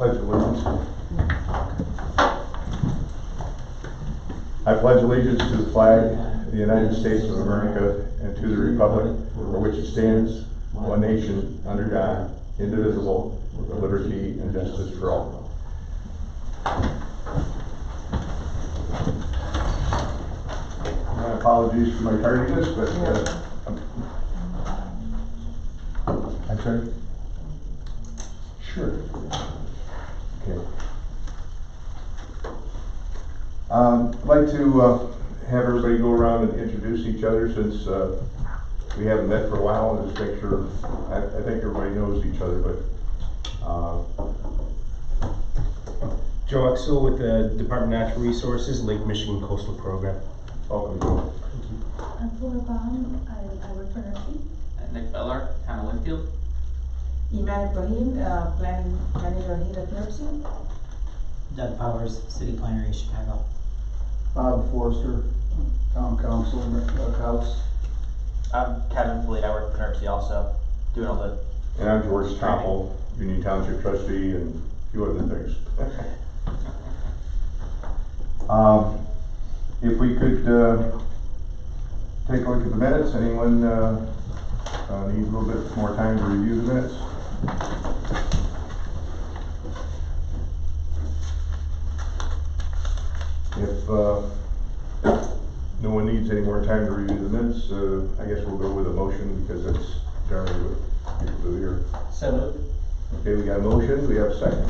pledge allegiance. I pledge allegiance to the flag of the United States of America and to the republic for which it stands, one nation, under God, indivisible, with liberty and justice for all. My apologies for my tardiness, but I'm sorry? Sure. Okay. I'd like to have everybody go around and introduce each other since we haven't met for a while, and just make sure, I think everybody knows each other, but Joe Exel with the Department of Natural Resources, Lake Michigan Coastal Program. welcome, Joe. I'm Fuller Bond, I work for NRC. Nick Beller, Town of Winfield. Iman Ibrahim, planning manager here at NRC. Doug Powers, City Planner in Chicago. Bob Forster, Town Council, House. I'm Kevin Fleet, I work for NRC also, doing all the. And I'm George Topple, Union Township trustee, and a few other things. If we could take a look at the minutes, anyone need a little bit more time to review the minutes? If no one needs any more time to review the minutes, I guess we'll go with a motion because that's generally what people do here. So moved. Okay, we got a motion, we have a second.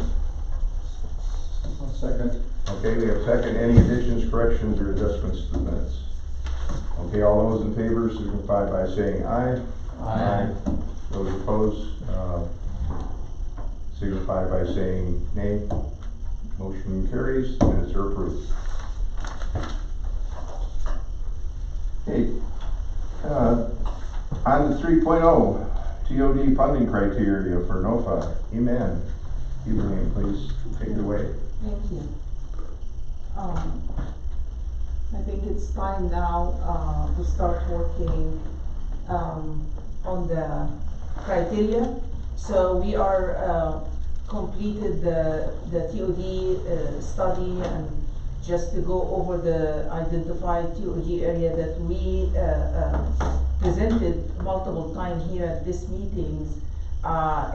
Second. Okay, we have a second. Any additions, corrections, or adjustments to the minutes? Okay, all those in favor signify by saying aye. Aye. Those opposed, signify by saying nay. Motion carries, minutes are approved. Okay, on to 3.0, TOD funding criteria for NOFA. Iman Ibrahim, please take it away. Thank you. I think it's time now to start working on the criteria. So we are completed the TOD study, and just to go over the identified TOD area that we presented multiple times here at this meetings.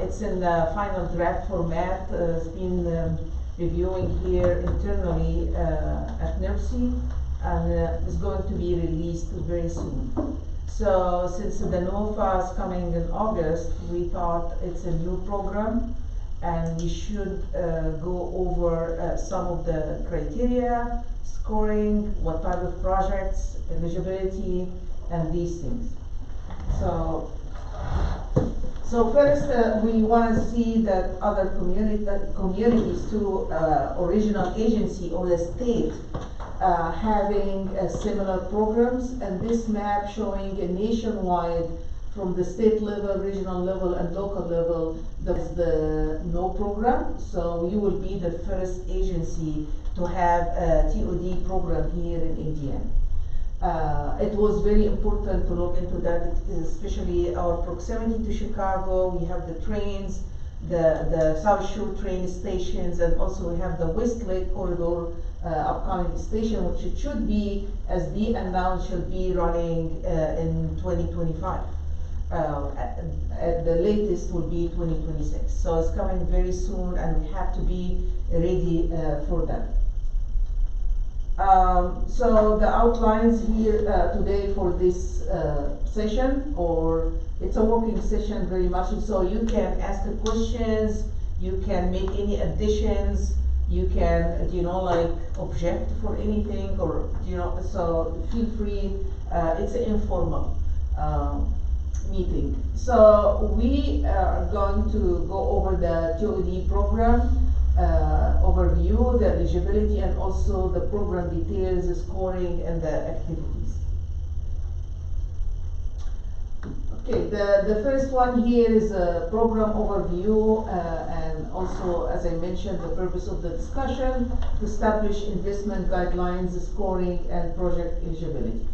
It's in the final draft format. It's been reviewing here internally at NERC, and is going to be released very soon. So since the NOFA is coming in August, we thought it's a new program, and we should go over some of the criteria, scoring, what type of projects, eligibility, and these things. So first, we want to see that other communities through original agency or the state having similar programs, and this map showing a nationwide from the state level, regional level, and local level, that's the NO program. So you will be the first agency to have a TOD program here in Indiana. It was very important to look into that, especially our proximity to Chicago. We have the trains, the South Shore train stations, and also we have the West Lake Corridor upcoming station, which it should be, as Dee announced, should be running in 2025. At the latest will be 2026. So it's coming very soon, and we have to be ready for that. So the outlines here today for this session, or it's a working session very much, so you can ask the questions, you can make any additions, you can, like object for anything, or, so feel free, it's an informal meeting. So we are going to go over the TOD program overview, the eligibility, and also the program details, the scoring, and the activities. Okay, the first one here is a program overview, and also, as I mentioned, the purpose of the discussion, to establish investment guidelines, scoring, and project eligibility.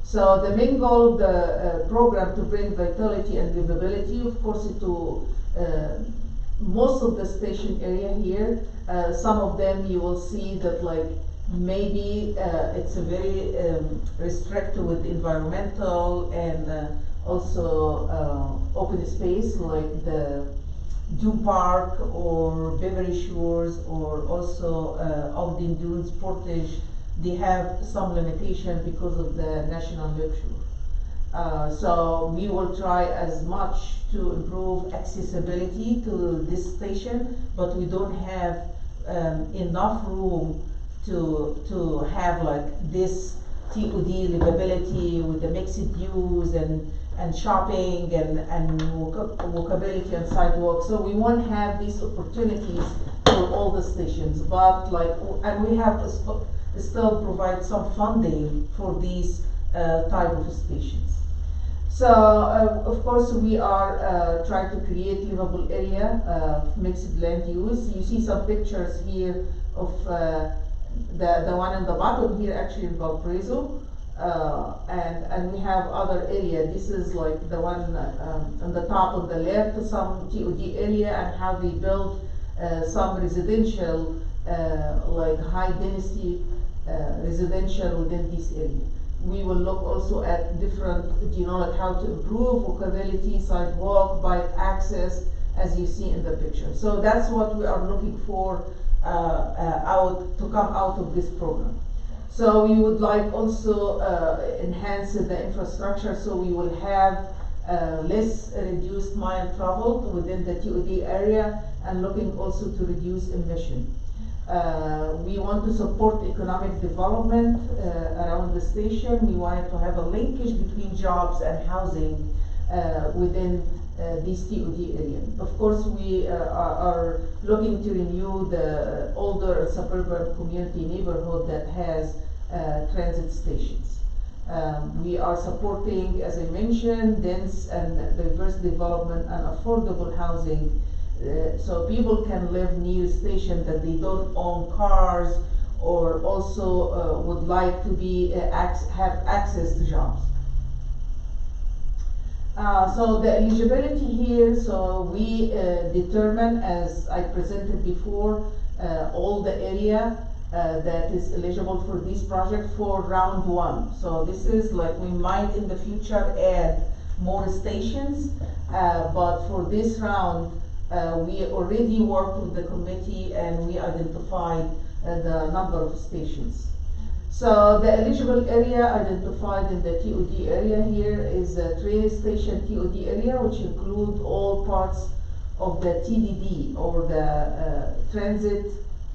So the main goal of the program to bring vitality and livability, of course, to most of the station area here. Some of them you will see that like maybe it's a very restricted with environmental and also open space like the Dew Park or Beverly Shores or also Ogden Dunes, Portage. They have some limitation because of the National Lakeshore. So we will try as much to improve accessibility to this station, but we don't have enough room to have like this TOD livability with the mixed use and shopping and walkability and sidewalks. So we won't have these opportunities for all the stations, but like, and we have to still provide some funding for these type of stations. So of course we are trying to create livable area, mixed land use. You see some pictures here of the one in the bottom here actually in Valparaiso. And we have other area. This is like the one on the top of the left, some TOD area and how they build some residential, like high density residential within this area. We will look also at different, like how to improve walkability, sidewalk, bike access, as you see in the picture. So that's what we are looking for to come out of this program. So we would like also enhance the infrastructure, so we will have less reduced mile traveled within the TOD area and looking also to reduce emission. We want to support economic development around the station. We wanted to have a linkage between jobs and housing within this TOD area. Of course, we are looking to renew the older suburban community neighborhood that has transit stations. We are supporting, as I mentioned, dense and diverse development and affordable housing, so people can live near station that they don't own cars or also would like to be have access to jobs. So the eligibility here, so we determine, as I presented before, all the area that is eligible for this project for round one. So this is like, we might in the future add more stations, but for this round, we already worked with the committee and we identified the number of stations. So the eligible area identified in the TOD area here is the train station TOD area, which include all parts of the TDD or the transit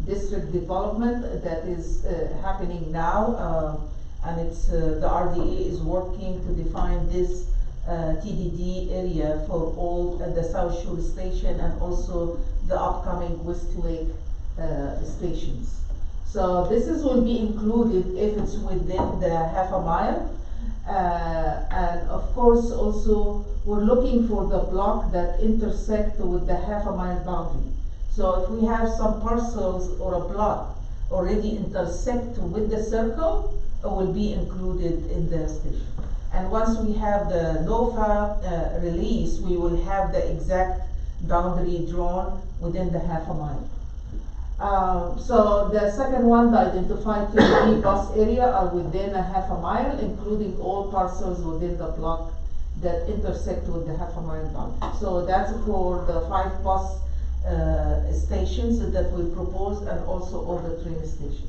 district development that is happening now, and it's the RDA is working to define this TDD area for all the South Shore station and also the upcoming Westlake stations. So this will be included if it's within the half a mile. And of course also we're looking for the block that intersect with the half a mile boundary. So if we have some parcels or a block already intersect with the circle, it will be included in the station. And once we have the NOFA release, we will have the exact boundary drawn within the half a mile. So the second one, the identified TOD bus area are within a half a mile, including all parcels within the block that intersect with the half a mile boundary. So that's for the 5 bus stations that we proposed and also all the train stations.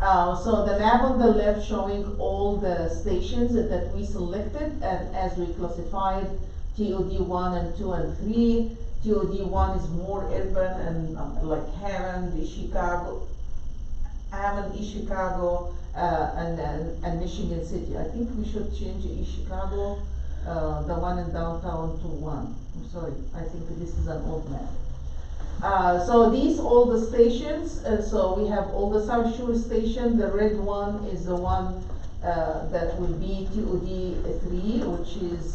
So the map on the left showing all the stations that we selected and as we classified TOD 1 and 2 and 3. TOD 1 is more urban and like Hammond, East Chicago, and Michigan City. I think we should change East Chicago, the one in downtown to 1. I'm sorry, I think this is an old map. So these all the stations, so we have all the South Shore station. The red one is the one that will be TOD 3, which is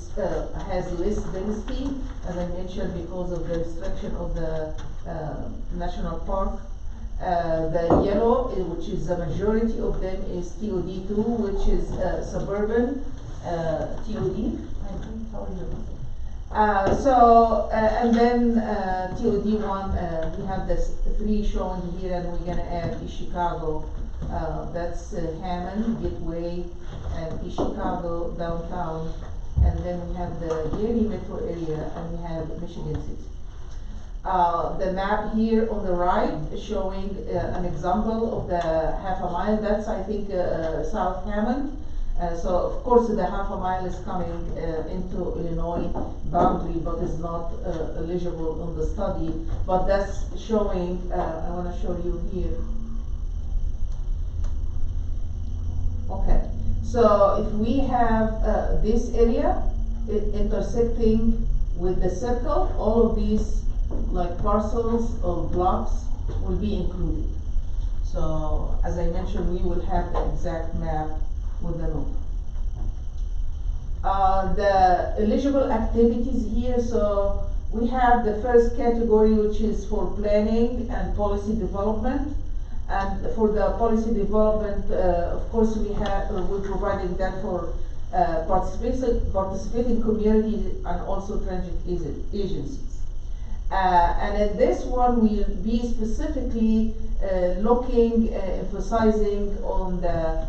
has less density, as I mentioned, because of the restriction of the national park. The yellow, which is the majority of them, is TOD 2, which is suburban TOD. I think, how are you? And then, TOD one, we have this three shown here, and we're gonna add East Chicago. That's Hammond, Gateway, and East Chicago, downtown. And then we have the Gary metro area, and we have Michigan City. The map here on the right is showing an example of the half a mile. That's, I think, South Hammond. So of course the half a mile is coming into Illinois boundary, but is not eligible on the study. But that's showing, I want to show you here. Okay, so if we have this area intersecting with the circle, all of these like parcels or blocks will be included. So as I mentioned, we will have the exact map with the node. The eligible activities here, so we have the first category, which is for planning and policy development. And for the policy development, of course, we're providing that for participating communities and also transit agencies. And in this one, we'll be specifically looking, emphasizing on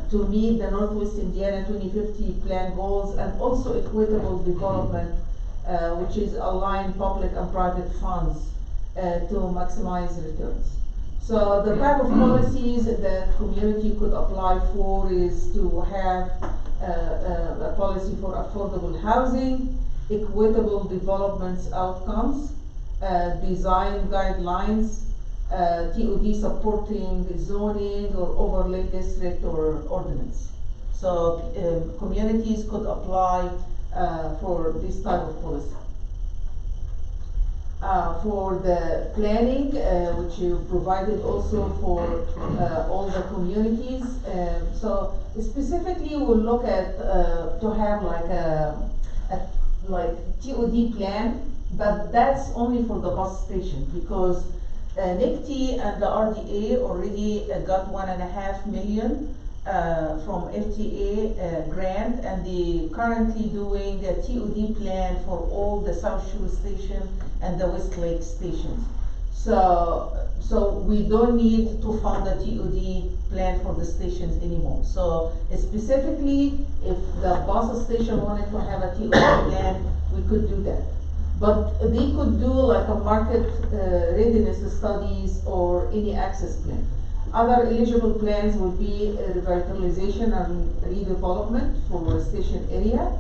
to meet the Northwest Indiana 2050 plan goals, and also equitable development, which is align public and private funds to maximize returns. So the type of policies that community could apply for is to have a policy for affordable housing, equitable development outcomes, design guidelines, TOD supporting zoning or overlay district or ordinance. So communities could apply for this type of policy. For the planning, which you provided also for all the communities. So specifically we'll look at to have like a TOD plan, but that's only for the bus station, because NICTI and the RDA already got $1.5 million from FTA grant, and they currently doing a TOD plan for all the South Shore station and the Westlake stations. So we don't need to fund the TOD plan for the stations anymore. So specifically, if the bus station wanted to have a TOD plan, we could do that. But they could do like a market readiness studies or any access plan. Other eligible plans would be revitalization and redevelopment for a station area,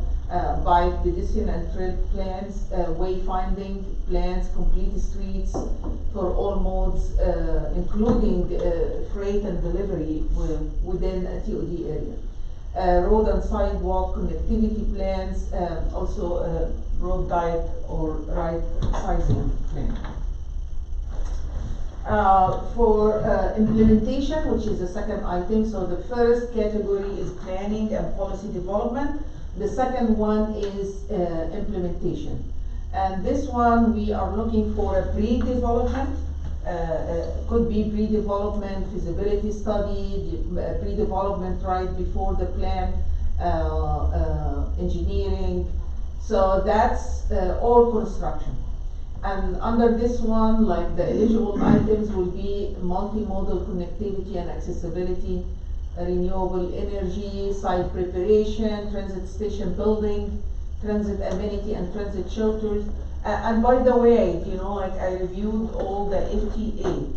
bike, pedestrian and trail plans, wayfinding plans, complete streets for all modes, including freight and delivery within a TOD area. Road and sidewalk connectivity plans, also road diet or right sizing plan. For implementation, which is the second item, so the first category is planning and policy development. The second one is implementation. And this one, we are looking for a pre-development, could be pre-development feasibility study, pre-development right before the plan, engineering. So that's all construction. And under this one, like the eligible items will be multimodal connectivity and accessibility, renewable energy, site preparation, transit station building, transit amenity and transit shelters. And by the way, you know, like I reviewed all the FTA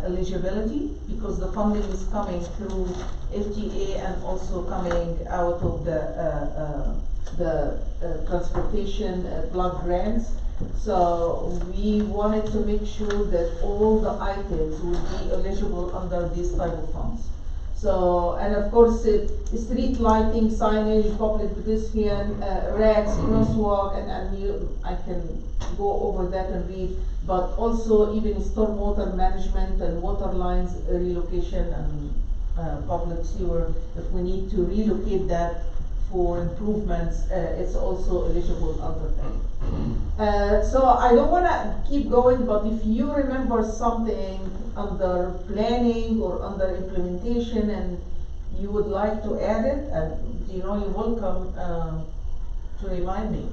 eligibility, because the funding is coming through FTA and also coming out of the transportation block grants. So we wanted to make sure that all the items will be eligible under these type of funds. So, and of course, street lighting, signage, public pedestrian, racks, crosswalk, and I can go over that and read, but also even stormwater management and water lines relocation and public sewer. If we need to relocate that for improvements, it's also eligible under that. So I don't want to keep going, but if you remember something under planning or under implementation and you would like to add it, and you know, you're welcome to remind me.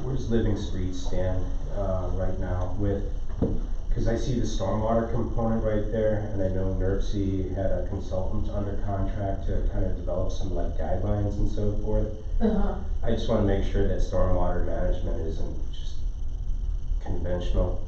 Where's Living Street stand, right now with, cause I see the stormwater component right there, and I know NERC had a consultant under contract to kind of develop some like guidelines and so forth. I just wanna make sure that stormwater management isn't just conventional,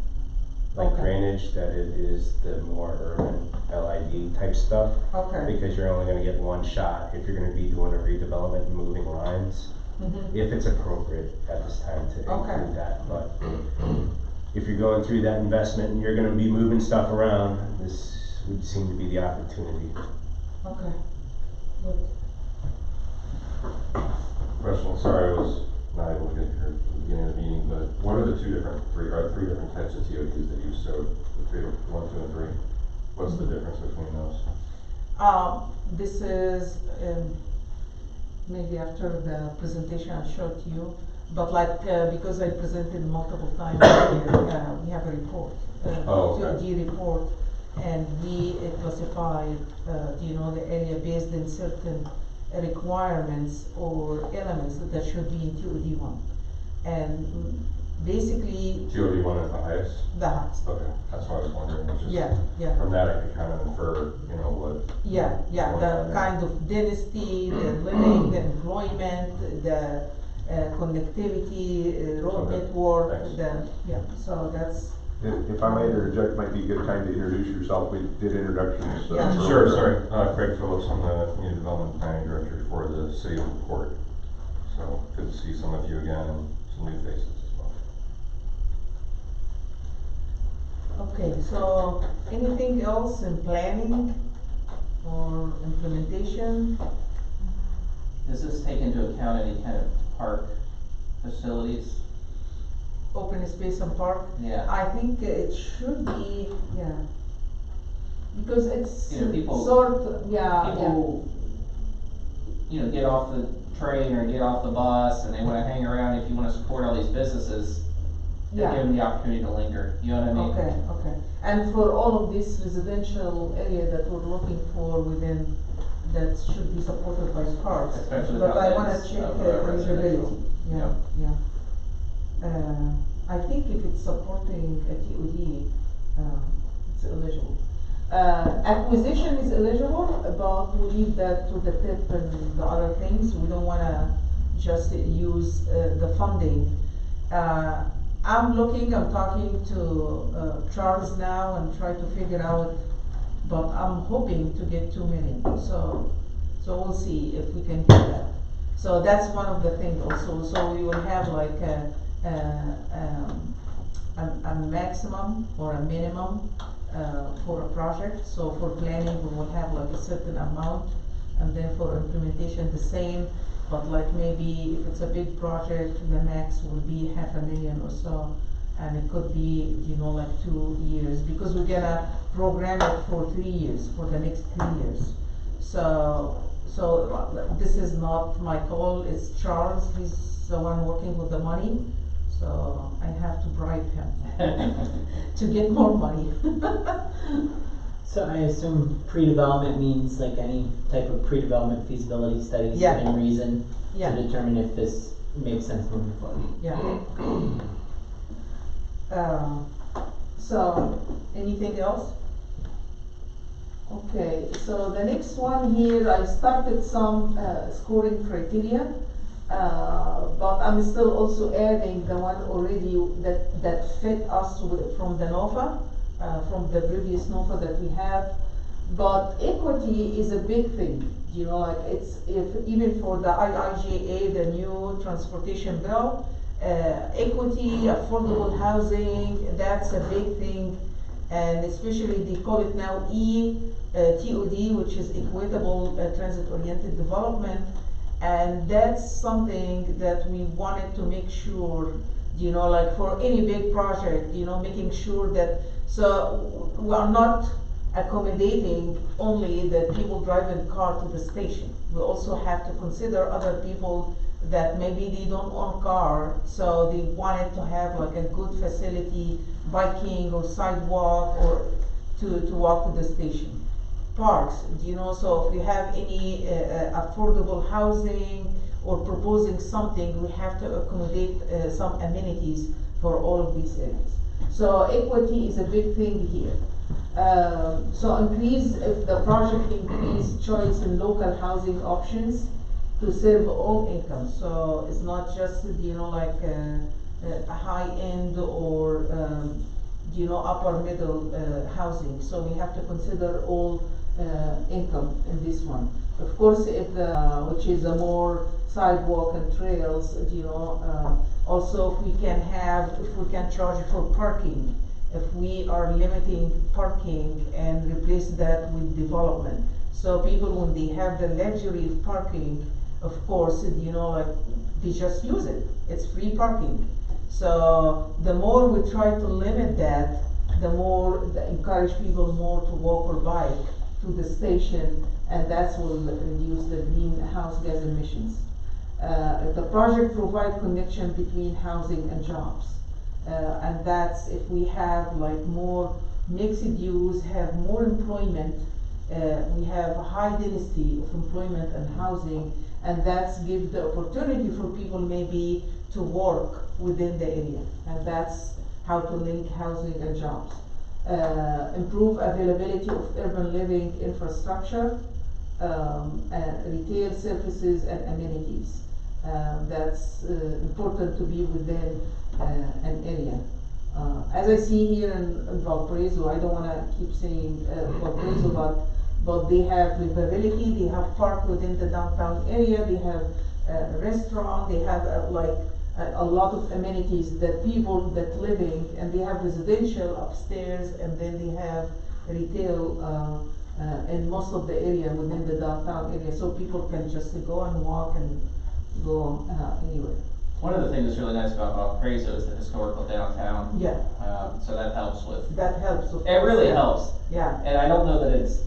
like Okay. drainage, that it is the more urban LID type stuff. Okay. Because you're only gonna get one shot if you're gonna be doing a redevelopment and moving lines, Mhm. if it's appropriate at this time to Okay. include that, but if you're going through that investment and you're gonna be moving stuff around, this would seem to be the opportunity. Okay. Good. Question, sorry, I was not able to get here at the beginning of the meeting, but what are the three different types of TODs that you showed, the three, 1, 2, and 3? What's the difference between those? This is, maybe after the presentation I'll show it to you, but like, because I presented multiple times here, we have a report, Oh, okay. TOD report, and we classify, the area based in certain requirements or elements that should be in TOD 1. And basically, TOD 1 is the highest? the highest. Okay, that's what I was wondering, which is, Yeah. from that I could kind of infer, what. Yeah, going the on kind of density, the living, the employment, the connectivity, road Okay, network, thanks. so that's, If I might interject, might be a good time to introduce yourself. We did introductions. Yeah. Sure, sorry. Craig Phillips, I'm the Community Development Planning Director for the City of LaPorte. So good to see some of you again and some new faces as well. okay, so anything else in planning or implementation? Does this take into account any kind of park facilities? Open space and park? Yeah. I think it should be, because it's People- people, Get off the train or get off the bus and they wanna hang around, if you wanna support all these businesses, they give them the opportunity to linger, you know what I mean? Okay, and for all of this residential area that we're looking for within, that should be supported by parks. Especially But I wanna outlets check of, eligibility, residential. yeah. I think if it's supporting a TOD, it's eligible. Acquisition is eligible, but we leave that to the tip and the other things, we don't wanna just use, the funding. I'm talking to, Charles now and try to figure out, but I'm hoping to get 2 million, so we'll see if we can get that. So that's one of the things also, so we will have like a maximum or a minimum, for a project. So for planning, we will have like a certain amount, and then for implementation the same, but like maybe if it's a big project, the max will be 500,000 or so, and it could be, like 2 years, because we're gonna program it for 3 years, for the next 3 years. So this is not my call, it's Charles, he's the one working with the money, so I have to bribe him to get more money. So I assume pre-development means like any type of pre-development feasibility studies Yeah. within reason Yeah. to determine if this makes sense moving forward. Yeah. So, anything else? Okay, so the next one here, I started some scoring criteria, but I'm still also adding the one already that fit us from the NOFA, from the previous NOFA that we have. But equity is a big thing, even for the IIJA, the new transportation bill, equity, affordable housing, that's a big thing. And especially they call it now TOD, which is equitable transit-oriented development. And that's something that we wanted to make sure, like for any big project, making sure that, so we are not accommodating only the people driving car to the station. We also have to consider other people that maybe they don't own car, so they wanted to have like a good facility, biking or sidewalk, or to walk to the station. Parks, so if we have any affordable housing or proposing something, we have to accommodate some amenities for all of these areas. So equity is a big thing here. So if the project increase choice in local housing options to serve all incomes. So it's not just, like a high end or, upper middle housing. So we have to consider all income in this one. Of course, if which is a more sidewalk and trails, also if we can charge for parking, if we are limiting parking and replace that with development. So people, when they have the luxury of parking, of course, they just use it. It's free parking. So the more we try to limit that, the more encourage people more to walk or bike to the station, and that will reduce the greenhouse gas emissions. If the project provide connection between housing and jobs, and that's if we have like more mixed use, have more employment, we have a high density of employment and housing, and that's give the opportunity for people maybe to work within the area, and that's how to link housing and jobs. Improve availability of urban living infrastructure, retail services and amenities. That's important to be within an area. As I see here in Valparaiso, I don't want to keep saying Valparaiso, but they have livability, they have park within the downtown area, they have a restaurant, they have a lot of amenities that people that living, and they have residential upstairs, and then they have retail in most of the area within the downtown area, so people can just go and walk and go anywhere. One of the things that's really nice about Valparaiso is the historical downtown. Yeah, So that helps with, that helps. Of it course, really yeah. helps. Yeah, And I don't know that it's,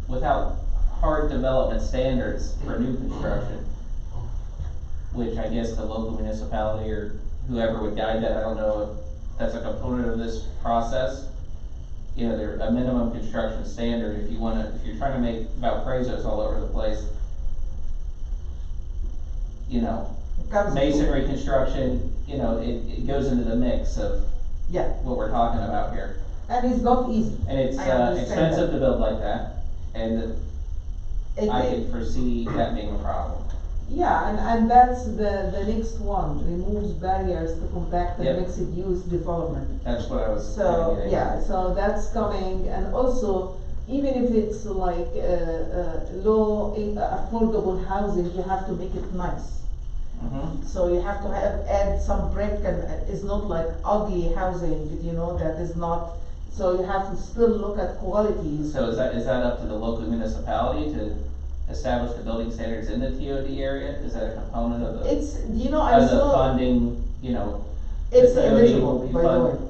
without hard development standards for new construction, which I guess the local municipality or whoever would guide that, I don't know if that's a component of this process. There's a minimum construction standard if you're trying to make Valparaiso's all over the place. Masonry construction, it goes into the mix of yeah, what we're talking about here. and it's not easy. And it's I understand expensive that. to build like that, and I can foresee that being a problem. Yeah, and that's the next one, removes barriers to combat the Yep. mixed use development. That's what I was So, getting at. yeah, so that's coming, and also, even if it's like, low, affordable housing, you have to make it nice. Mhm. So you have to add some brick, and it's not like ugly housing, that is not, so you have to still look at qualities. So is that up to the local municipality to establish the building standards in the TOD area? Is that a component of the, It's, I of the saw, funding, it's the TOD eligible, will be by the way. fund-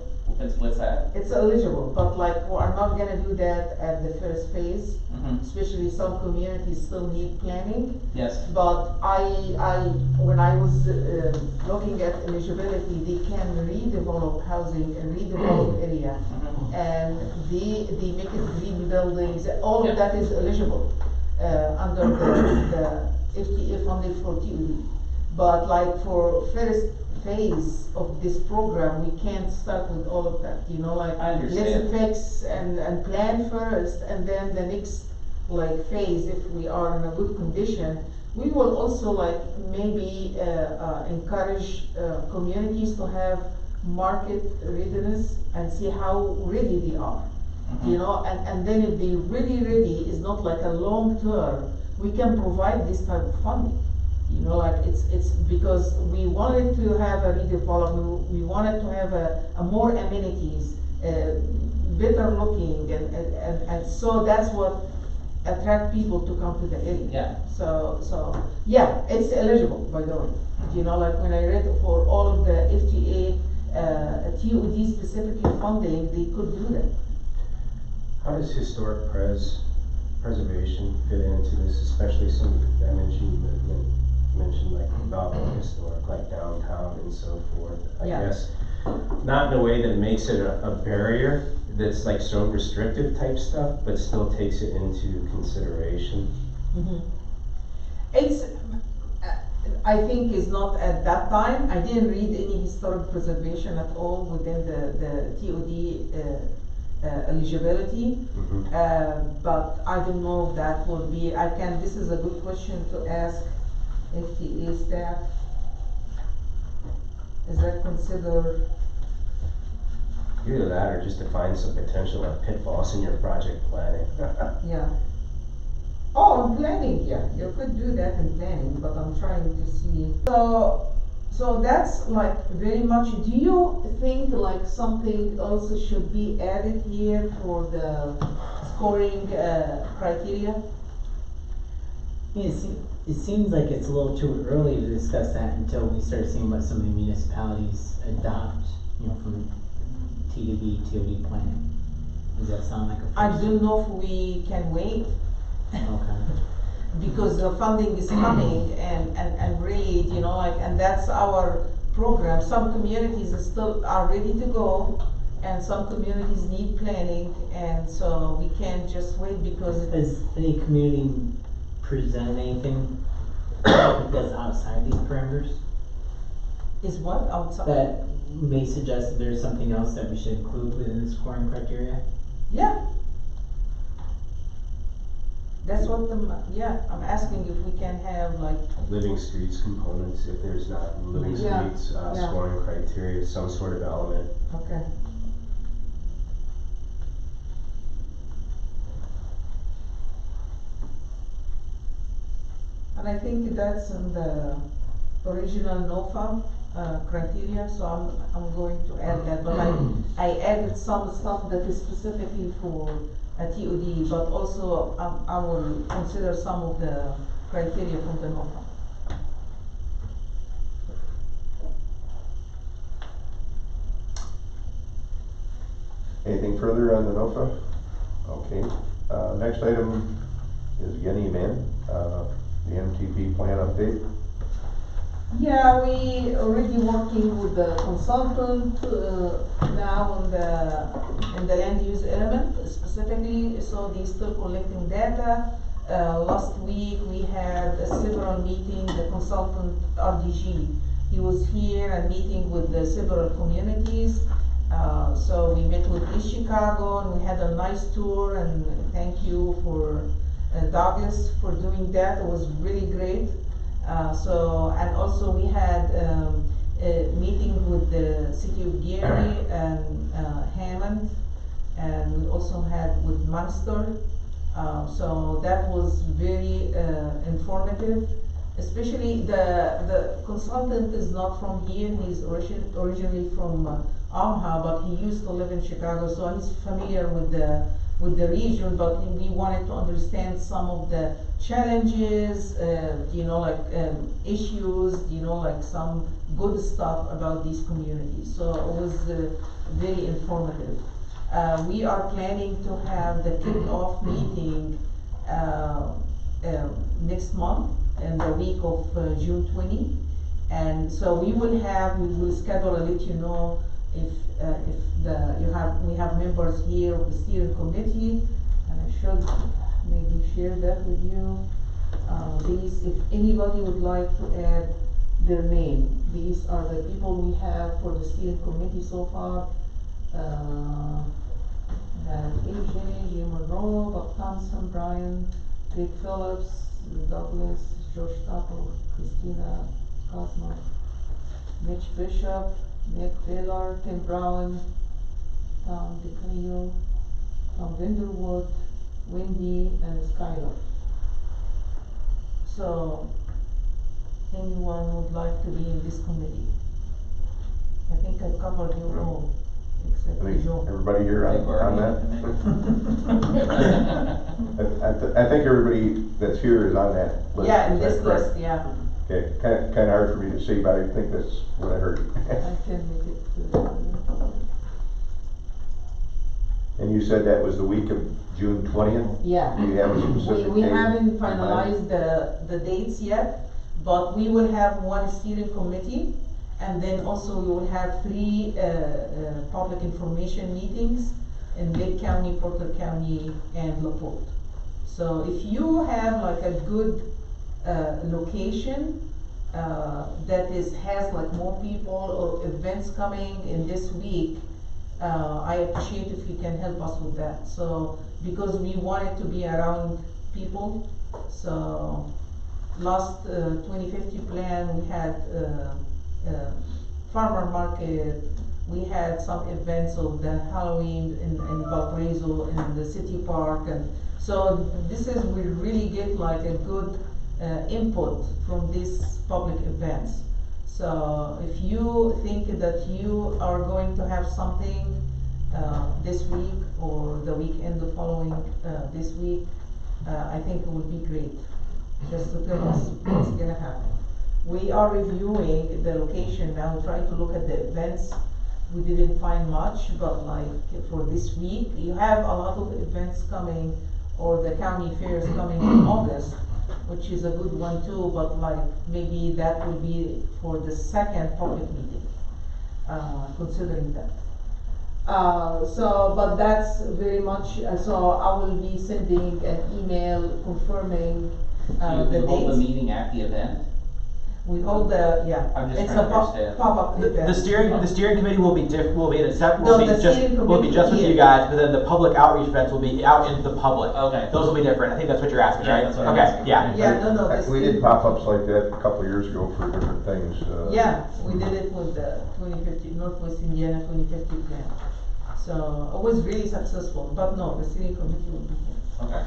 what's that? It's eligible, but like, we're not gonna do that at the first phase, Mhm. especially some communities still need planning. Yes, But when I was looking at eligibility, they can redevelop housing and redevelop area, Mhm. and they make it green buildings, all Yeah. of that is eligible under the FTA funding for TOD. But like for first phase of this program, we can't start with all of that, like, I understand. let's fix and plan first, and then the next phase, if we are in a good condition, we will also maybe encourage communities to have market readiness and see how ready they are. Mhm. And then if they really ready, is not like a long term, we can provide this type of funding. It's because we wanted to have a redevelopment, we wanted to have a more amenities, better looking, and so that's what attract people to come to the area. Yeah. So, yeah, it's eligible, by the way. When I read for all of the FTA, TOD specifically funding, they could do that. How does historic preservation fit into this, especially some dimension mentioned like Valpo historic, like downtown and so forth? I Yeah. guess, not in a way that makes it a barrier that's like so restrictive type stuff, but still takes it into consideration. It's, I think is not at that time. I didn't read any historic preservation at all within the TOD eligibility. But I don't know if that will be, this is a good question to ask FTA staff. Is that considered? Either that or just to find some potential like pitfalls in your project planning. Yeah. Oh, in planning, yeah, you could do that in planning, but I'm trying to see. So that's like very much, do you think like something also should be added here for the scoring criteria? Yeah, it seems like it's a little too early to discuss that until we start seeing what some of the municipalities adopt, from TOD planning. Does that sound like a first? I don't know if we can wait. Okay. Because the funding is coming and great, and that's our program. Some communities are ready to go, and some communities need planning, and so we can't just wait because Has any community presented anything that's outside these parameters is what outside? that may suggest that there's something else that we should include within the scoring criteria? Yeah. That's what I'm asking if we can have like, Living streets components, if there's not living Yeah, streets, yeah. scoring criteria, some sort of element. okay. And I think that's in the original NOFA criteria, so I'm going to add that, but I added some stuff that is specifically for a TOD, but also I will consider some of the criteria from the NOFA. Anything further on the NOFA? Okay, next item is Yenny Man, the MTP plan update. Yeah, we already working with the consultant now in the land use element specifically, so they still collecting data. Last week we had several meetings, the consultant RDG, he was here and meeting with the several communities. So we met with East Chicago and we had a nice tour, and thank you for Douglas for doing that, it was really great. And also we had a meeting with the city of Gary and Hammond, and we also had with Munster. So that was very informative. Especially the consultant is not from here, he's originally from Omaha, but he used to live in Chicago, so he's familiar with the region, but we wanted to understand some of the challenges, issues, like some good stuff about these communities. So it was very informative. We are planning to have the kick-off meeting next month, in the week of June 20. And so we will schedule and let you know if we have members here of the steering committee, and I should maybe share that with you. If anybody would like to add their name, these are the people we have for the steering committee so far. AJ, Jim Monroe, Bob Thompson, Brian, Rick Phillips, Douglas, George Tapo, Christina Cosmo, Mitch Bishop, Nick Taylor, Tim Brown, Tom DeCaio, Tom Vinderwood, Wendy, and Skylar. So, anyone would like to be in this committee? I think I covered you all, except I think Joe. everybody here on that? I think everybody that's here is on that list. Yeah, in is that this correct? list, yeah. Okay, kinda hard for me to see, but I think that's what I heard. I can make it. And you said that was the week of June 20th? Yeah. Do you have a specific We date? haven't finalized the dates yet, but we will have one steering committee, and then also we will have 3 public information meetings in Lake County, Porter County, and LaPorte. So if you have like a good location, that has like more people or events coming in this week, I appreciate if you can help us with that. So, because we want it to be around people, so last 2050 plan, we had farmer market, we had some events of the Halloween in Valparaiso, in the city park, and so this is, we really get like a good input from these public events. So if you think that you are going to have something this week or the weekend the following this week, I think it would be great, just to tell us what's gonna happen. We are reviewing the location now, trying to look at the events. We didn't find much, but like for this week, you have a lot of events coming, or the county fairs coming in August, which is a good one too, but like maybe that will be for the second public meeting, considering that. But that's very much, so I will be sending an email confirming So the you hold the dates. meeting at the event? We hold the, yeah, I'm just it's trying a to understand. pop-up event. The steering committee will be will be in a separate, No, will be the just, steering will be just with committee you guys, but then the public outreach events will be out into the public. Okay. Those will be different, I think that's what you're asking, Yeah, right? that's what I'm Okay, asking. yeah. Yeah, no, the We did steering- pop-ups like that a couple of years ago for different things. Yeah, we did it with the 2050, Northwest Indiana 2050 plan. So it was really successful, but no, the steering committee will be here. Okay.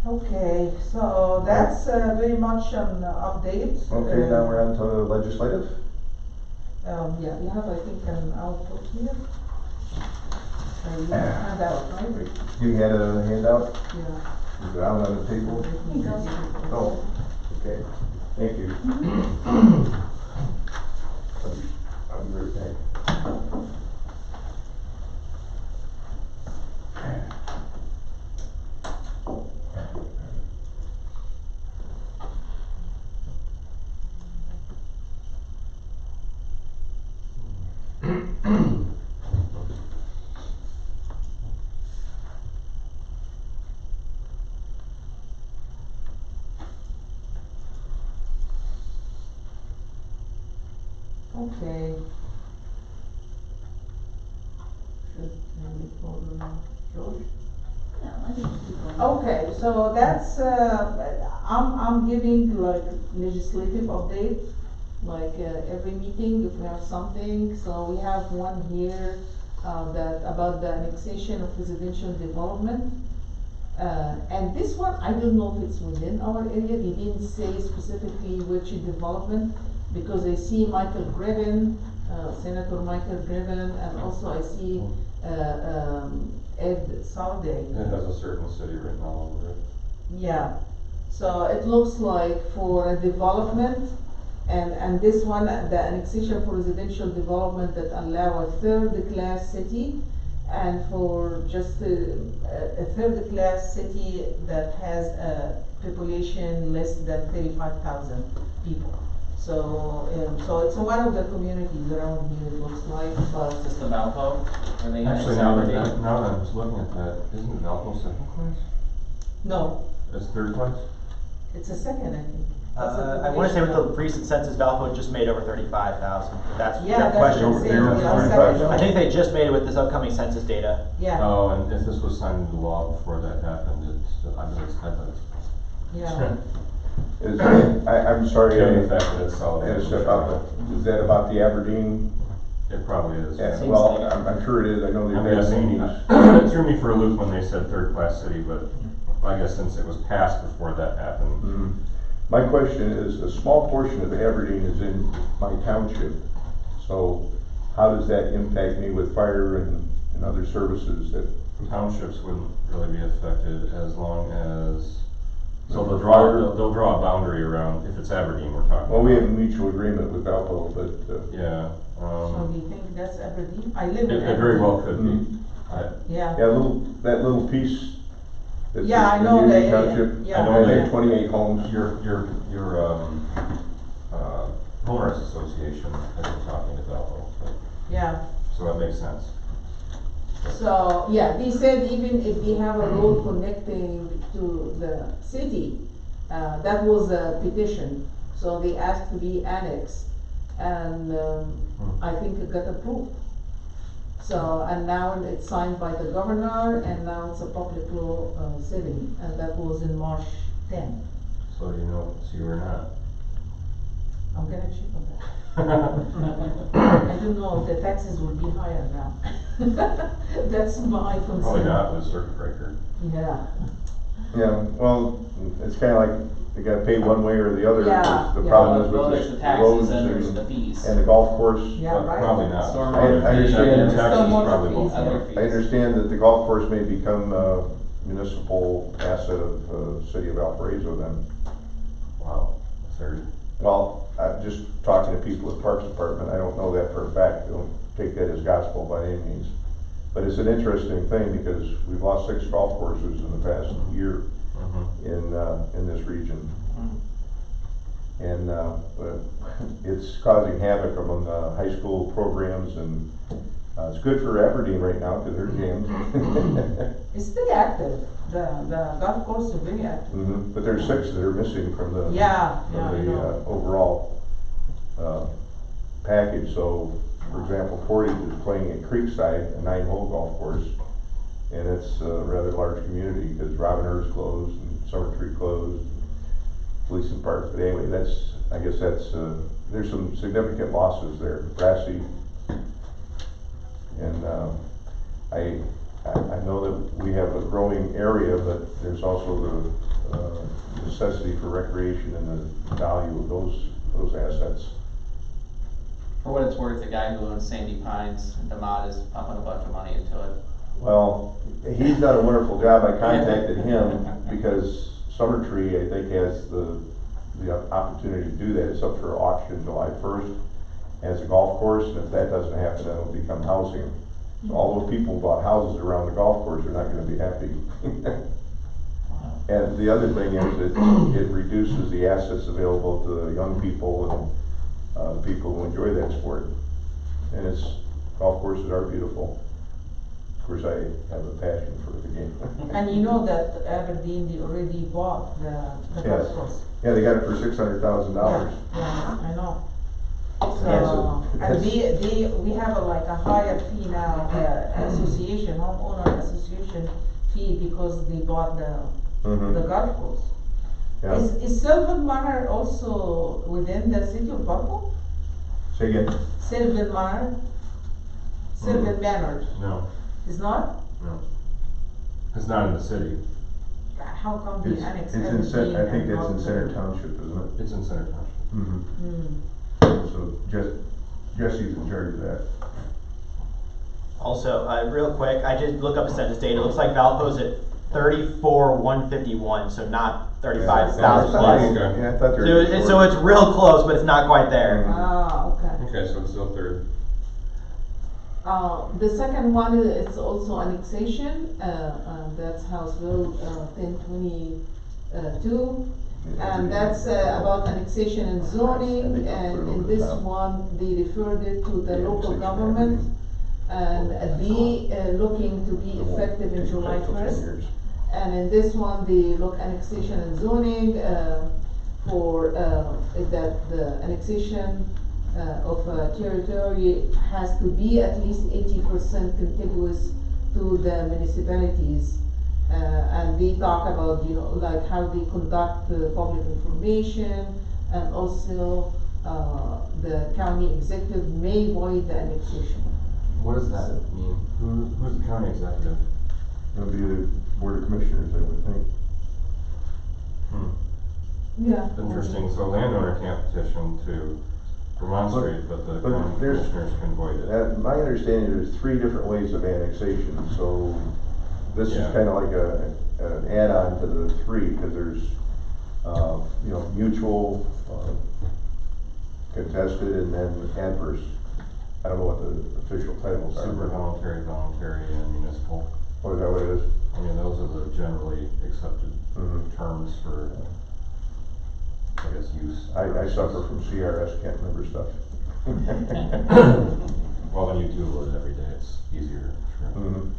Okay, so that's very much an update. Okay, now we're on to legislative. Yeah, you have, I think, an output here. You hand out, right? You had a handout, Yeah. is it out on the table? Oh, okay, thank you. I'll be right back. Okay. Should maybe follow George? Okay, so that's, I'm giving like legislative update, like every meeting if we have something. So we have one here, that about the annexation of residential development. And this one, I don't know if it's within our area, they didn't say specifically which development, because I see Michael Greven, Senator Michael Greven, and also I see, Ed Sauday. It has a certain city written all over it. Yeah, so it looks like for a development, and this one, the annexation for residential development that allow a third-class city, and for just a third-class city that has a population less than 35,000 people. So, so it's one of the communities around here, it looks like, but Is this the Valpo? Are they Actually, annexing now already? that I was looking at that, isn't Valpo second class? no, It's third class? it's a second, I think. That's a I wanna say with the population. recent census, Valpo just made over 35,000, that's Yeah, that that's question. what I'm saying, They were yeah, 45. second. I think they just made it with this upcoming census data. Yeah, Oh, and if this was signed into law before that happened, I bet it's yeah. Is, I'm sorry, given the I fact that it's solid. had to step out, is that about the Aberdeen? It probably is. Yeah, Seems well, like it. I'm sure it is, I know I'm they've had guessing, meetings. it threw me for a loop when they said third class city, but I guess since it was passed before that happened. Mhm. My question is, a small portion of Aberdeen is in my township, so how does that impact me with fire and other services that? Townships wouldn't really be affected as long as, so they'll draw a boundary around, if it's Aberdeen we're talking about. Well, we have a mutual agreement with Valpo, but, Yeah, So do you think that's Aberdeen? I live in it Aberdeen. very well could be. Mhm. Yeah, yeah, that little piece. that's Yeah, I in know Union that, Township, yeah. I know has that. 28 homes. Your homeowners association has been talking to Valpo, yeah. so that makes sense. So, yeah, they said even if they have a road connecting to the city, that was a petition. So they asked to be annexed, and, I think it got approved. So, and now it's signed by the governor, and now it's a public law, city, and that was in March 10. So do you know if it's you or not? I'm gonna check on that. I don't know if the taxes will be higher now. That's my concern. Probably not with circuit breaker. Yeah. Yeah, well, it's kinda like, you gotta pay one way or the other. Yeah, The yeah. problem is Well, with there's the the taxes roads and there's the and fees. the golf course. Yeah, right. Probably not. Stormwater I fees. understand. Taxes Stormwater probably fees, won't. yeah. Other fees. I understand that the golf course may become a municipal asset of the city of Valparaiso then. Wow, that's very, Well, just talking to people at Parks Department, I don't know that for a fact, don't take that as gospel by any means. But it's an interesting thing because we've lost 6 golf courses in the past year in this region. And, it's causing havoc among the high school programs and, it's good for Aberdeen right now because they're jammed. It's still active, the golf course is very active. But there's 6 that are missing from the. Yeah, From yeah, I the, know. overall, package, so, for example, Portage is playing at Creekside, a 9-hole golf course. And it's a rather large community, because Robin Earth's closed, and Summer Tree closed, Gleason Park, but anyway, I guess there's some significant losses there, Brassey. And, I know that we have a growing area, but there's also the necessity for recreation and the value of those assets. For what it's worth, the guy who owns Sandy Pines, DeMott, is pumping a bunch of money into it. Well, he's done a wonderful job. I contacted him because Summer Tree, I think, has the opportunity to do that. It's up for auction July 1st as a golf course, and if that doesn't happen, then it'll become housing. So all those people who bought houses around the golf course are not gonna be happy. And the other thing is that it reduces the assets available to the young people and, the people who enjoy that sport. And golf courses are beautiful. Of course, I have a passion for the game. And you know that Aberdeen, they already bought the golf Yes. course. Yeah, they got it for $600,000. Yeah, I know. Yeah, So, so and we have like a higher fee now, association, homeowner association fee, because they bought the Mhm. golf course. Yeah. Is Sylvan Manor also within the city of Buffalo? Say again? Sylvan Manor? Sylvan Manor, no, is not? no. It's not in the city, How come they It's annexed in Aberdeen? I think and that's not in Center the- Township, isn't it's in Center Township. it? Hmm. So Jesse's in charge of that. Also, real quick, I just looked up the census data, it looks like Valpo's at 34,151, so not 35,000 plus. Okay. Yeah, I thought they So, were. so it's real close, but it's not quite there. Ah, okay. Okay, so it's still third. The second one is also annexation, that's House Bill 1022. And that's about annexation and zoning, and in this one, they referred it to the local government. And they looking to be effective in July 1st. And in this one, they look annexation and zoning, for, that the annexation of territory has to be at least 80% contiguous to the municipalities. And we talk about, like how they conduct public information, and also, the county executive may void the annexation. What does that mean? Who's the county executive? It'll be the Board of Commissioners, I would think. Yeah. Interesting, so a landowner can't petition to remonstrate, but the but county there's- commissioners can void it. My understanding, there's 3 different ways of annexation, so this is Yeah. kinda like an add-on to the 3, because there's, mutual, contested, and then adverse. I don't know what the official titles are. Super voluntary, voluntary, and municipal. What is that what it is? I mean, those are the generally accepted terms for, I guess, use. I suffer from CRS, can't remember stuff. Well, when you Google it every day, it's easier, sure. Mhm.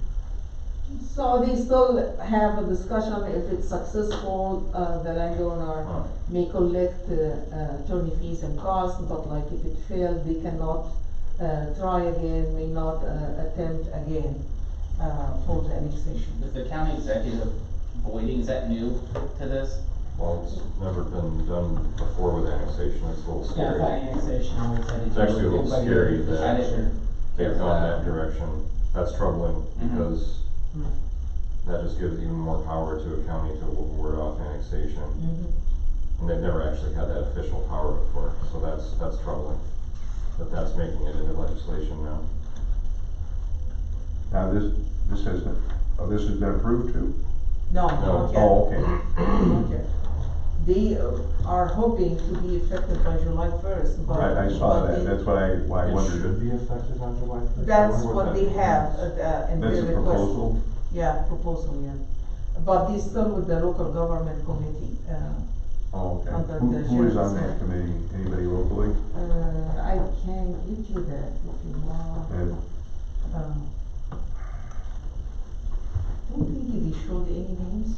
So they still have a discussion if it's successful, the landowner may collect attorney fees and costs, but like if it failed, they cannot try again, may not attempt again for the annexation. With the county executive voiding, is that new to this? Well, it's never been done before with annexation, it's a little Yeah, scary. by annexation always had to It's do actually a with little everybody- scary I that didn't. they've gone that direction. That's troubling Mhm. because Mm. that just gives even more power to a county to ward off annexation. And they've never actually had that official power before, so that's troubling. But that's making it into legislation now. Now, this has been approved too? No, No. not yet. Oh, okay. Not yet. They are hoping to be effective by July 1st, but. I saw but that, they- that's why I It wondered. should be effective on July 1st. That's what they have in That's their a request. proposal? Yeah, proposal, yeah. But they still with the local government committee. Oh, okay. Under Who the is on Sheriff's that Office. committee? Anybody locally? I can give you that if you want. And I don't think they showed any names,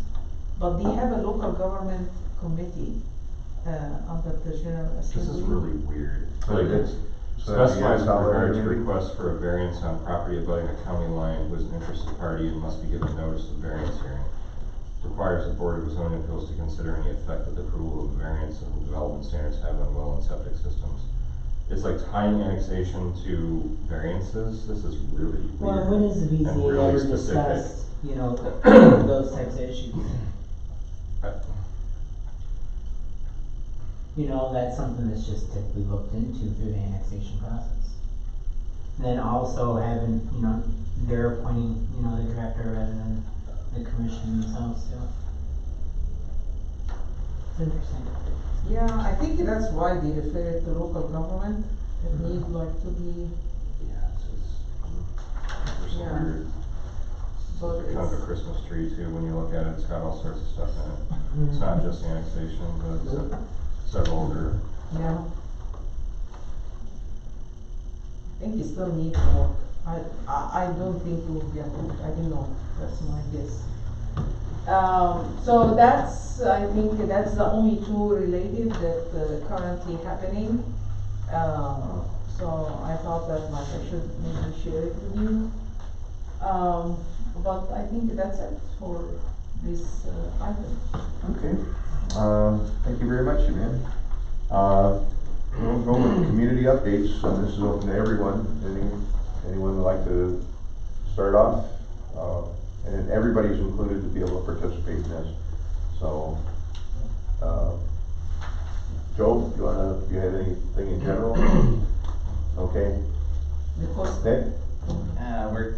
but they have a local government committee, under the General Assembly. This is really weird. But it's, so that's the Specifies with regard to SLR maybe? request for a variance on property abutting a county line who is an interested party and must be given notice of variance hearing. Requires the Board of Zoning Appeals to consider any effect that the approval of variance and development standards have on well and septic systems. It's like tying annexation to variances. This is really weird. Well, when has the and BZA really ever specific. discussed, you know, those types of issues? You know, that's something that's just typically looked into through the annexation process. And then also having, you know, they're appointing, you know, the director rather than the commission themselves too. It's interesting. Yeah, I think that's why they refer it to local government. It need like to be, Yeah, it's just Yeah. weird. but It's kind of a it's, Christmas tree too, when you look at it, it's got all sorts of stuff in it. It's not just annexation, but it's several other. yeah. I think it still needs work. I don't think it will be approved. I don't know. That's my guess. So that's, I think that's the only two related that currently happening. So I thought that like I should maybe share it with you. But I think that's it for this item. Okay, thank you very much, man. We'll go with community updates, and this is open to everyone. Anyone would like to start off? And everybody's included to be able to participate in this. So, Joe, do you have anything in general? Okay, Because Nick? We're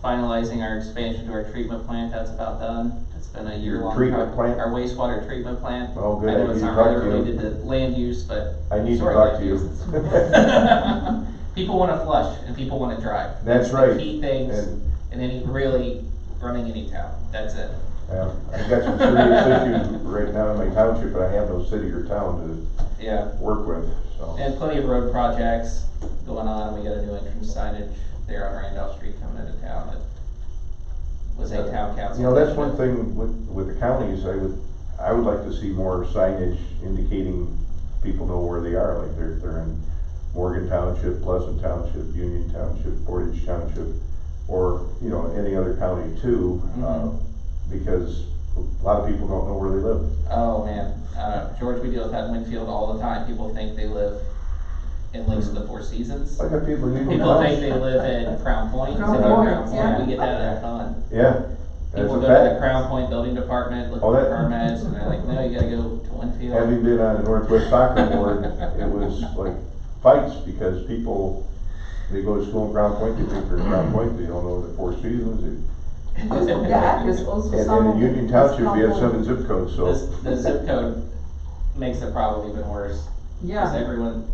finalizing our expansion to our treatment plant, that's about done. It's been a year-long. Treatment plant? Our wastewater treatment plant. Oh, good. I know it's not really related to land use, but. I need to sort talk of to you. land use. People wanna flush and people wanna drive. That's the right. key things, And- and then really running any town, that's it. I've got some serious issues right now in my township, but I have no city or town Yeah, to work with, so. and plenty of road projects going on, we got a new entrance signage there on Randolph Street coming into town that was a town council. You know, that's one thing with the counties, I would like to see more signage indicating people know where they are, like they're in Morgan Township, Pleasant Township, Union Township, Portage Township, or, you know, any other county too, Mhm. because a lot of people don't know where they live. Oh, man, George, we deal with that in Winfield all the time, people think they live in Lakes of the Four Seasons. I got people in Union People think Township. they live in Crown Point, Crown City of Point, Crown yeah. Point, we get that a ton. Yeah, that's People a go to the fact. Crown Point Building Department, look Oh, for that- permits, and they're like, no, you gotta go to Winfield. Having been on the Northwest Soccer Board, it was like fights because people, they go to school in Crown Point, they think they're in Crown Point, they don't know the Four Seasons. the address also And some in of Union it Township, is we have not 7 zip codes, so. The zip code makes it probably even worse, because Yeah, everyone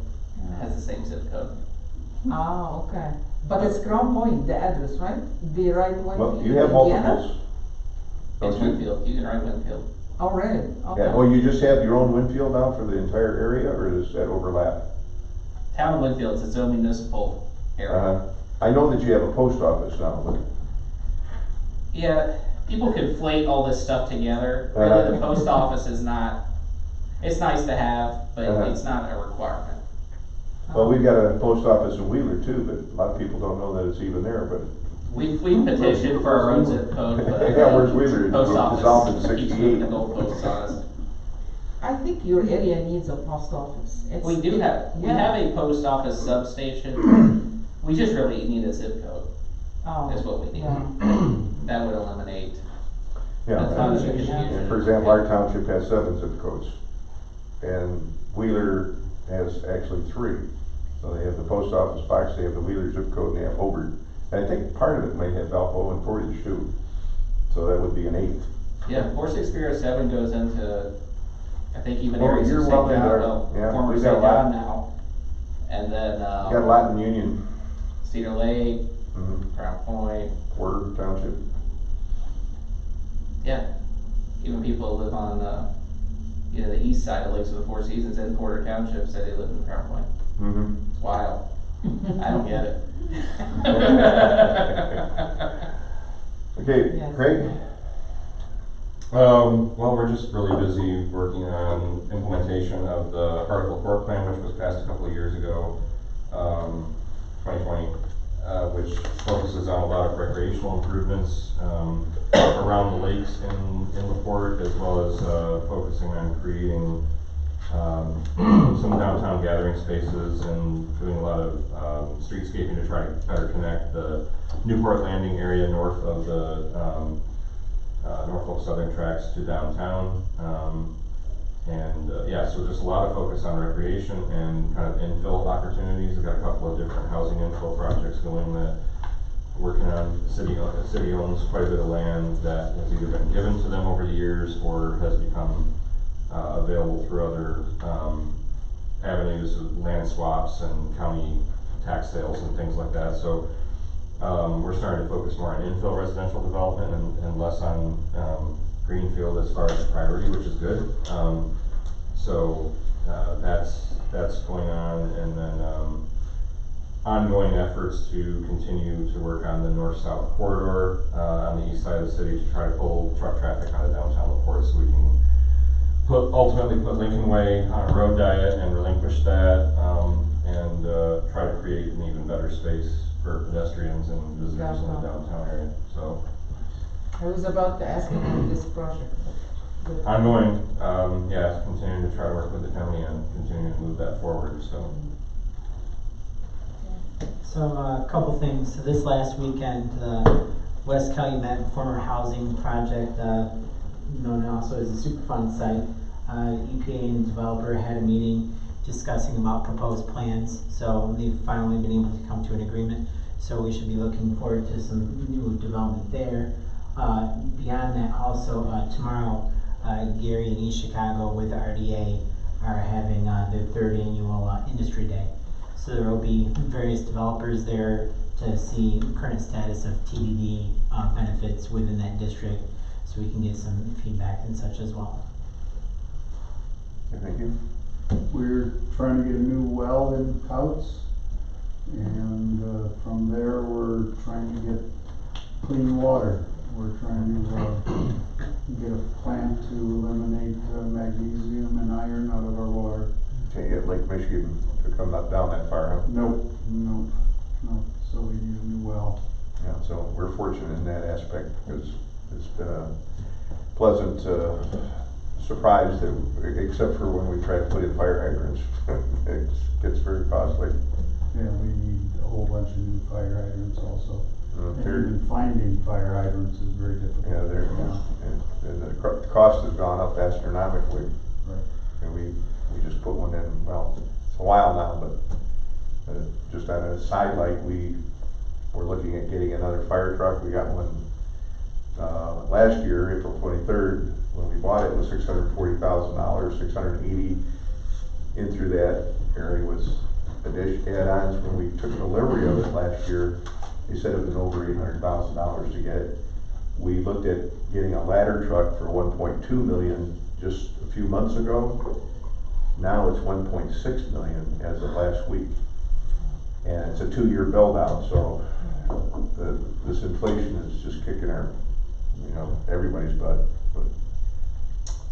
has the same zip code. okay. But it's Crown Point, the address, right? The right one. Well, you have multiples. It's Don't you? Winfield, you can write Winfield. Oh, really? Okay. Yeah, well, you just have your own Winfield now for the entire area, or does that overlap? Town of Winfield's its own municipal area. I know that you have a post office now, but Yeah, people conflate all this stuff together. Really, the post office is not, it's nice to have, but it's not a requirement. Well, we've got a post office in Wheeler too, but a lot of people don't know that it's even there, but. We petitioned for our own zip code, but Yeah, where's Wheeler? post Dissolved in office keeps 68. moving the goalposts on us. I think your area needs a post office. We do have, we Yeah. have a post office substation. We just really need a zip code, Oh, is what we need. yeah. That would eliminate Yeah, a ton of and- confusion. for example, our township has 7 zip codes, and Wheeler has actually 3. So they have the post office box, they have the Wheeler zip code, and they have Hobart. And I think part of it might have Valpo and Portage too, so that would be an 8th. Yeah, 4607 goes into, I think even Oh, areas you're of St. well John, into our- well, yeah, former we've got St. a lot. John now. And then, You got a lot in Union, Cedar Lake, mhm, Crown Point, Word Township. yeah. Even people who live on, you know, the east side of Lakes of the Four Seasons in Porter Township say they live in Crown Point. Mm-hmm. It's wild. I don't get it. Okay, Yes. Craig? Well, we're just really busy working on implementation of the Article 4 plan, which was passed a couple of years ago, 2020, which focuses on a lot of recreational improvements, around the lakes in the port, as well as, focusing on creating, some downtown gathering spaces and doing a lot of, streetscaping to try to better connect the Newport Landing area north of the, Norfolk Southern tracks to downtown. Yeah, so just a lot of focus on recreation and kind of infill opportunities. We've got a couple of different housing infill projects going that we're working on. The city owns quite a bit of land that has either been given to them over the years or has become available through other avenues of land swaps and county tax sales and things like that. So we're starting to focus more on infill residential development and less on greenfield as far as priority, which is good. So that's going on, and then ongoing efforts to continue to work on the north-south corridor on the east side of the city to try to pull truck traffic out of downtown LaPorte so we can ultimately put Lincoln Way on a road diet and relinquish that, and try to create an even better space for pedestrians and visitors in the downtown area. So I was about to ask about this project. ongoing, yeah, continuing to try to work with the county and continuing to move that forward. So a couple things. So this last weekend, West Calumet former housing project, known also as the Superfund site, EPA and the developer had a meeting discussing about proposed plans. So they've finally been able to come to an agreement. So we should be looking forward to some new development there. Beyond that, also tomorrow, Gary and East Chicago with the RDA are having their 3rd annual industry day. So there will be various developers there to see current status of TDD benefits within that district, so we can get some feedback and such as well. Okay, thank you. We're trying to get a new well in Touts, and from there, we're trying to get clean water. We're trying to get a plant to eliminate magnesium and iron out of our water. Can't get Lake Michigan to come not down that far, huh? Nope, so we need a new well. Yeah, so we're fortunate in that aspect because it's been a pleasant surprise that, except for when we try to put in fire hydrants, it gets very costly. Yeah, we need a whole bunch of new fire hydrants also. And They're- even finding fire hydrants is very difficult. Yeah, and the cost has gone up astronomically. Right. And we just put one in, well, it's a while now, but just on a side light, we're looking at getting another fire truck. We got one last year, April 23rd. When we bought it, it was $640,000, 680 in through that area was add-ons. When we took delivery of it last year, they said it was over $800,000 to get it. We looked at getting a ladder truck for $1.2 million just a few months ago. Now it's $1.6 million as of last week. And it's a 2-year build out, so this inflation is just kicking our you know, everybody's butt, but,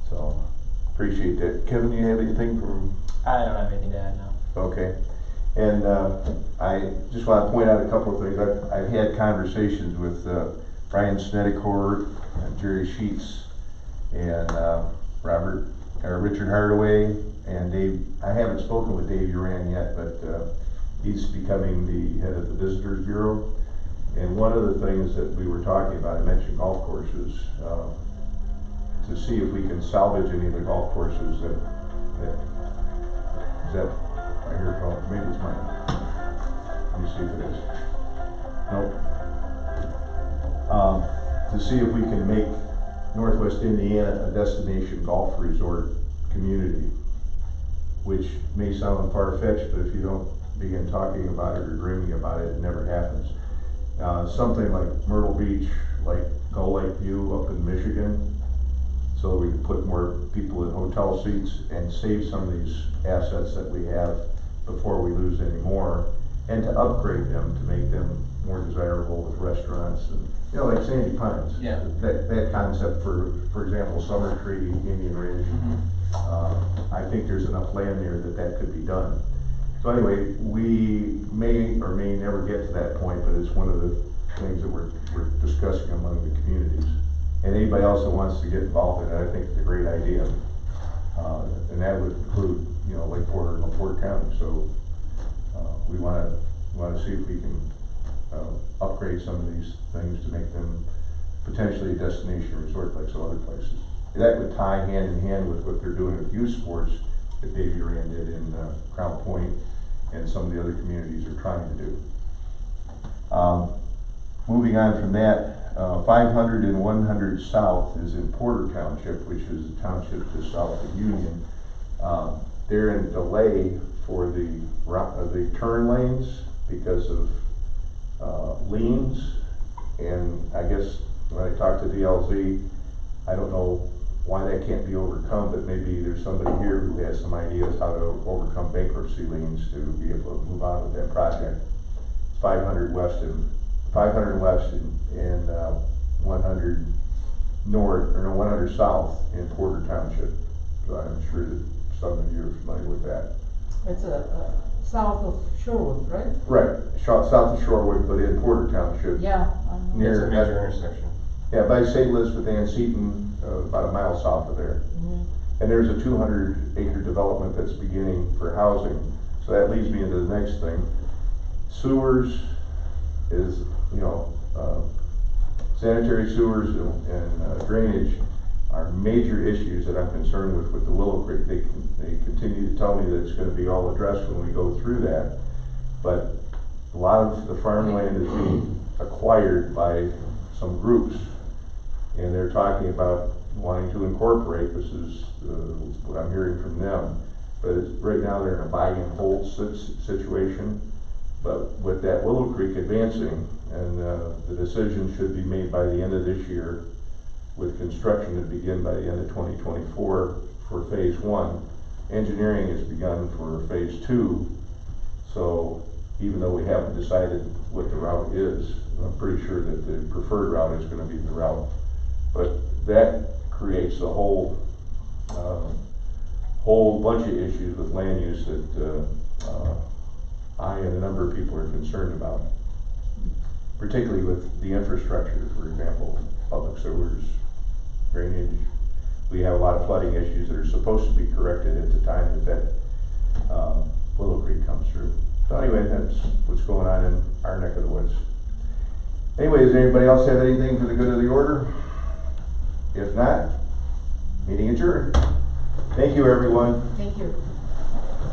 so, appreciate that. Kevin, you have anything from? I don't have anything to add now. Okay, and, I just wanna point out a couple of things. I've had conversations with, Brian Snedicourt and Jerry Sheets and, Richard Hardaway and Dave. I haven't spoken with Dave Uran yet, but, he's becoming the head of the Visitors Bureau. And one of the things that we were talking about, I mentioned golf courses, to see if we can salvage any of the golf courses that is that, I hear it called, maybe it's mine. Let me see if it is. Nope. To see if we can make Northwest Indiana a destination golf resort community, which may sound far-fetched, but if you don't begin talking about it or dreaming about it, it never happens. Something like Myrtle Beach, like Gull Lake View up in Michigan, so we can put more people in hotel seats and save some of these assets that we have before we lose any more, and to upgrade them to make them more desirable with restaurants and, you know, like Sandy Pines. Yeah. That concept for example, Summer Tree, Indian Ridge, I think there's enough land there that could be done. So anyway, we may or may never get to that point, but it's one of the things that we're discussing among the communities. And anybody else that wants to get involved in it, I think it's a great idea. And that would include, you know, Lake Porter and LaPorte County. So we want to see if we can upgrade some of these things to make them potentially a destination resort like some other places. And that would tie hand in hand with what they're doing with youth sports that Dave Uran did in Crown Point and some of the other communities are trying to do. Moving on from that, 500 and 100 South is in Porter Township, which is a township just south of Union. They're in delay for the turn lanes because of liens, and I guess when I talked to DLZ, I don't know why that can't be overcome, but maybe there's somebody here who has some ideas how to overcome bankruptcy liens to be able to move on with that project. 500 west and 100 north, or no, 100 south in Porter Township. So I'm sure that some of you are familiar with that. It's south of Shorewood, right? Right, south of Shorewood, but in Porter Township. Yeah. It's a Near, major intersection. yeah, by St. Elizabeth and Seton, about a mile south of there. And there's a 200-acre development that's beginning for housing. So that leads me into the next thing. Sewers is, you know, sanitary sewers and drainage are major issues that I'm concerned with the Willow Creek. They continue to tell me that it's going to be all addressed when we go through that. But a lot of the farmland is being acquired by some groups, and they're talking about wanting to incorporate. This is what I'm hearing from them. But right now they're in a buy and hold situation. But with that Willow Creek advancing, and the decision should be made by the end of this year, with construction to begin by the end of 2024 for phase 1. Engineering has begun for phase 2. So even though we haven't decided what the route is, I'm pretty sure that the preferred route is going to be the route. But that creates a whole bunch of issues with land use that I and a number of people are concerned about, particularly with the infrastructure, for example, public sewers, drainage. We have a lot of flooding issues that are supposed to be corrected at the time that Willow Creek comes through. So anyway, that's what's going on in our neck of the woods. Anyway, does anybody else have anything for the good of the order? If not, meeting adjourned. Thank you, everyone. Thank you.